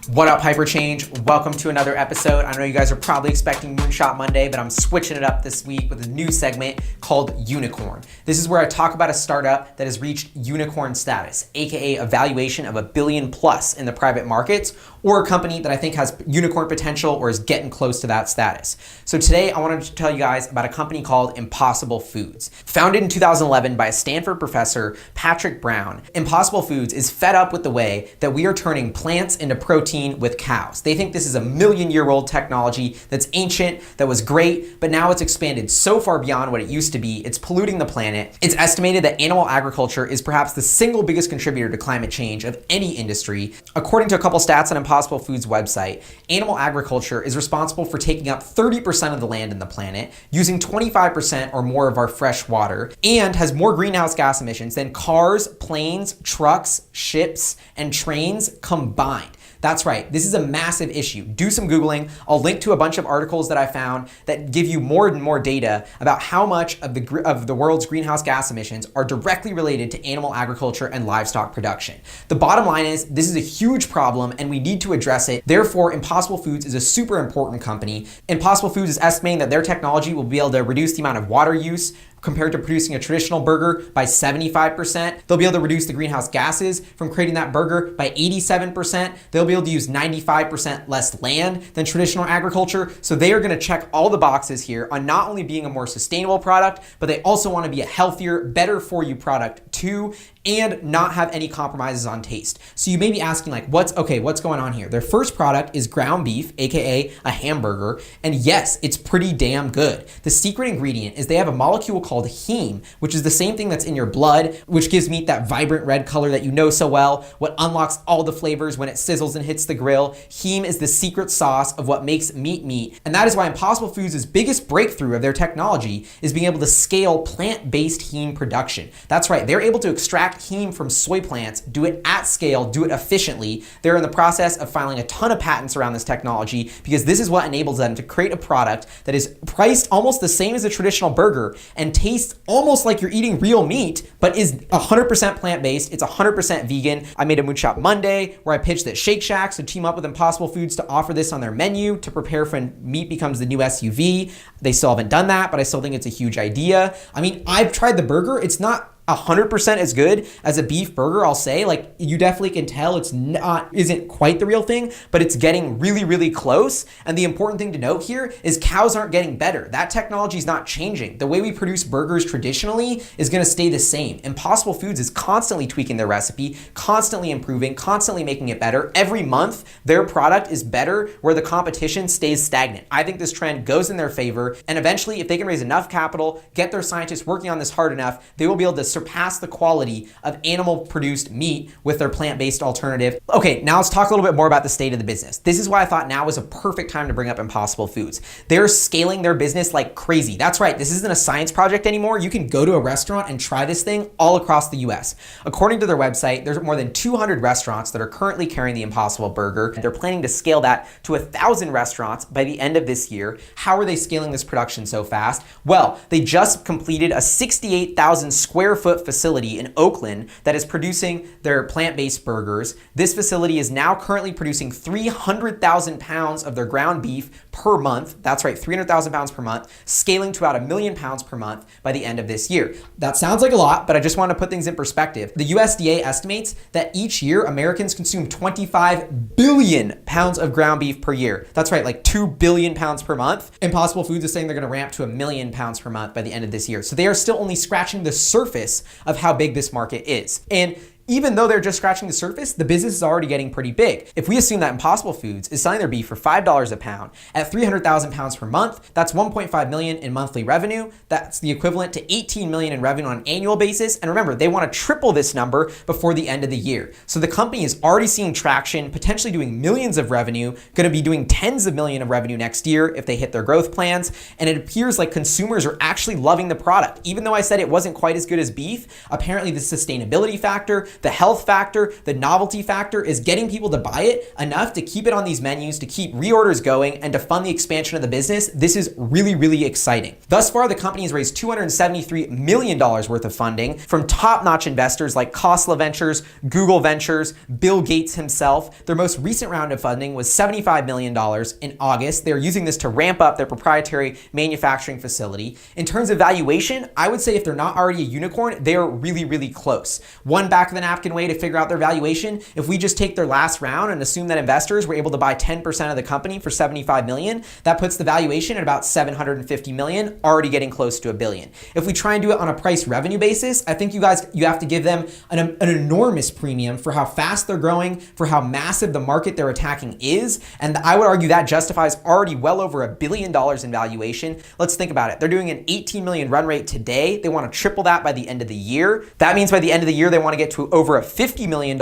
What up, Hyperchange? Welcome to another episode. I know you guys are probably expecting Moonshot Monday, but I'm switching it up this week with a new segment called Unicorn. This is where I talk about a startup that has reached unicorn status, aka a valuation of $1 billion plus in the private markets, or a company that I think has unicorn potential or is getting close to that status. So today I wanted to tell you guys about a company called Impossible Foods. Founded in 2011 by a Stanford professor, Patrick Brown, Impossible Foods is fed up with the way that we are turning plants into protein with cows. They think this is a million-year-old technology that's ancient, that was great, but now it's expanded so far beyond what it used to be, it's polluting the planet. It's estimated that animal agriculture is perhaps the single biggest contributor to climate change of any industry. According to a couple stats on Impossible Foods' website, animal agriculture is responsible for taking up 30% of the land in the planet, using 25% or more of our fresh water, and has more greenhouse gas emissions than cars, planes, trucks, ships, and trains combined. That's right, this is a massive issue. Do some Googling. I'll link to a bunch of articles that I found that give you more and more data about how much of the world's greenhouse gas emissions are directly related to animal agriculture and livestock production. The bottom line is this is a huge problem and we need to address it. Therefore, Impossible Foods is a super important company. Impossible Foods is estimating that their technology will be able to reduce the amount of water use compared to producing a traditional burger by 75%. They'll be able to reduce the greenhouse gases from creating that burger by 87%. They'll be able to use 95% less land than traditional agriculture. So they are gonna check all the boxes here on not only being a more sustainable product, but they also wanna be a healthier, better for you product too, and not have any compromises on taste. So you may be asking like, what's going on here? Their first product is ground beef, AKA a hamburger. And yes, it's pretty damn good. The secret ingredient is they have a molecule called heme, which is the same thing that's in your blood, which gives meat that vibrant red color that you know so well, what unlocks all the flavors when it sizzles and hits the grill. Heme is the secret sauce of what makes meat meat. And that is why Impossible Foods' biggest breakthrough of their technology is being able to scale plant-based heme production. That's right, they're able to extract heme from soy plants, do it at scale, do it efficiently. They're in the process of filing a ton of patents around this technology because this is what enables them to create a product that is priced almost the same as a traditional burger and tastes almost like you're eating real meat, but is 100% plant-based. It's 100% vegan. I made a Moonshot Monday where I pitched that Shake Shacks would team up with Impossible Foods to offer this on their menu to prepare for when meat becomes the new SUV. They still haven't done that, but I still think it's a huge idea. I mean, I've tried the burger. It's not 100% as good as a beef burger, I'll say. Like, you definitely can tell isn't quite the real thing, but it's getting really, really close. And the important thing to note here is cows aren't getting better. That technology is not changing. The way we produce burgers traditionally is gonna stay the same. Impossible Foods is constantly tweaking their recipe, constantly improving, constantly making it better. Every month, their product is better where the competition stays stagnant. I think this trend goes in their favor, and eventually, if they can raise enough capital, get their scientists working on this hard enough, they will be able to surpass the quality of animal-produced meat with their plant-based alternative. Okay, now let's talk a little bit more about the state of the business. This is why I thought now was a perfect time to bring up Impossible Foods. They're scaling their business like crazy. That's right, this isn't a science project anymore. You can go to a restaurant and try this thing all across the US. According to their website, there's more than 200 restaurants that are currently carrying the Impossible Burger. They're planning to scale that to 1,000 restaurants by the end of this year. How are they scaling this production so fast? Well, they just completed a 68,000 square foot facility in Oakland that is producing their plant-based burgers. This facility is now currently producing 300,000 pounds of their ground beef per month. That's right, 300,000 pounds per month, scaling to about 1 million pounds per month by the end of this year. That sounds like a lot, but I just want to put things in perspective. The USDA estimates that each year Americans consume 25 billion pounds of ground beef per year. That's right, like 2 billion pounds per month. Impossible Foods is saying they're going to ramp to 1 million pounds per month by the end of this year. So they are still only scratching the surface of how big this market is. And even though they're just scratching the surface, the business is already getting pretty big. If we assume that Impossible Foods is selling their beef for $5 a pound at 300,000 pounds per month, that's 1.5 million in monthly revenue. That's the equivalent to 18 million in revenue on an annual basis. And remember, they want to triple this number before the end of the year. So the company is already seeing traction, potentially doing millions of revenue, going to be doing tens of millions of revenue next year if they hit their growth plans. And it appears like consumers are actually loving the product. Even though I said it wasn't quite as good as beef, apparently the sustainability factor, the health factor, the novelty factor is getting people to buy it enough to keep it on these menus, to keep reorders going, and to fund the expansion of the business. This is really, really exciting. Thus far, the company has raised $273 million worth of funding from top-notch investors like Khosla Ventures, Google Ventures, Bill Gates himself. Their most recent round of funding was $75 million in August. They're using this to ramp up their proprietary manufacturing facility. In terms of valuation, I would say if they're not already a unicorn, they are really, really close. One back of the napkin way to figure out their valuation, if we just take their last round and assume that investors were able to buy 10% of the company for $75 million, that puts the valuation at about $750 million, already getting close to $1 billion. If we try and do it on a price revenue basis, I think you have to give them an enormous premium for how fast they're growing, for how massive the market they're attacking is. And I would argue that justifies already well over $1 billion in valuation. Let's think about it. They're doing an 18 million run rate today. They want to triple that by the end of the year. That means by the end of the year, they want to get to over a $50 million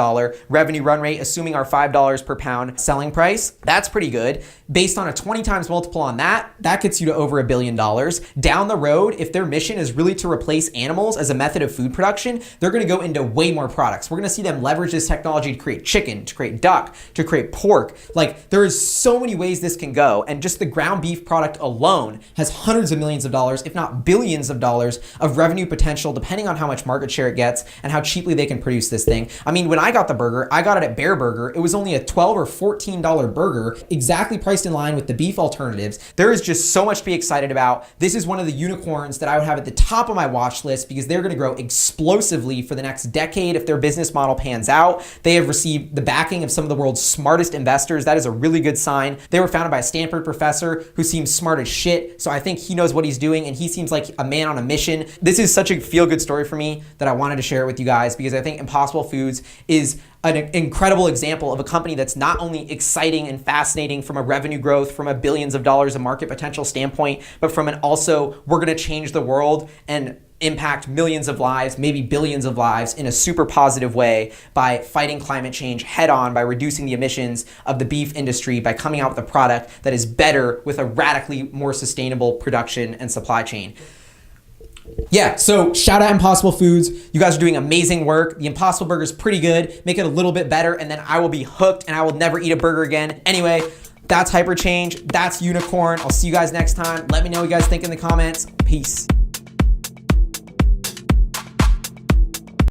revenue run rate, assuming our $5 per pound selling price. That's pretty good. Based on a 20 times multiple on that gets you to over $1 billion. Down the road, if their mission is really to replace animals as a method of food production, they're going to go into way more products. We're going to see them leverage this technology to create chicken, to create duck, to create pork. Like, there is so many ways this can go. And just the ground beef product alone has hundreds of millions of dollars, if not billions of dollars of revenue potential, depending on how much market share it gets and how cheaply they can produce this thing. I mean, when I got the burger, I got it at Bear Burger. It was only a $12 or $14 burger, exactly priced in line with the beef alternatives. There is just so much to be excited about. This is one of the unicorns that I would have at the top of my watch list because they're going to grow explosively for the next decade if their business model pans out. They have received the backing of some of the world's smartest investors. That is a really good sign. They were founded by a Stanford professor who seems smart as shit, so I think he knows what he's doing and he seems like a man on a mission. This is such a feel-good story for me that I wanted to share it with you guys because I think Impossible Foods is an incredible example of a company that's not only exciting and fascinating from a revenue growth, from a billions of dollars of market potential standpoint, but from an also, we're gonna change the world and impact millions of lives, maybe billions of lives in a super positive way by fighting climate change head on, by reducing the emissions of the beef industry, by coming out with a product that is better with a radically more sustainable production and supply chain. Yeah, so shout out Impossible Foods. You guys are doing amazing work. The Impossible Burger is pretty good. Make it a little bit better and then I will be hooked and I will never eat a burger again. Anyway, that's Hyperchange. That's Unicorn. I'll see you guys next time. Let me know what you guys think in the comments. Peace.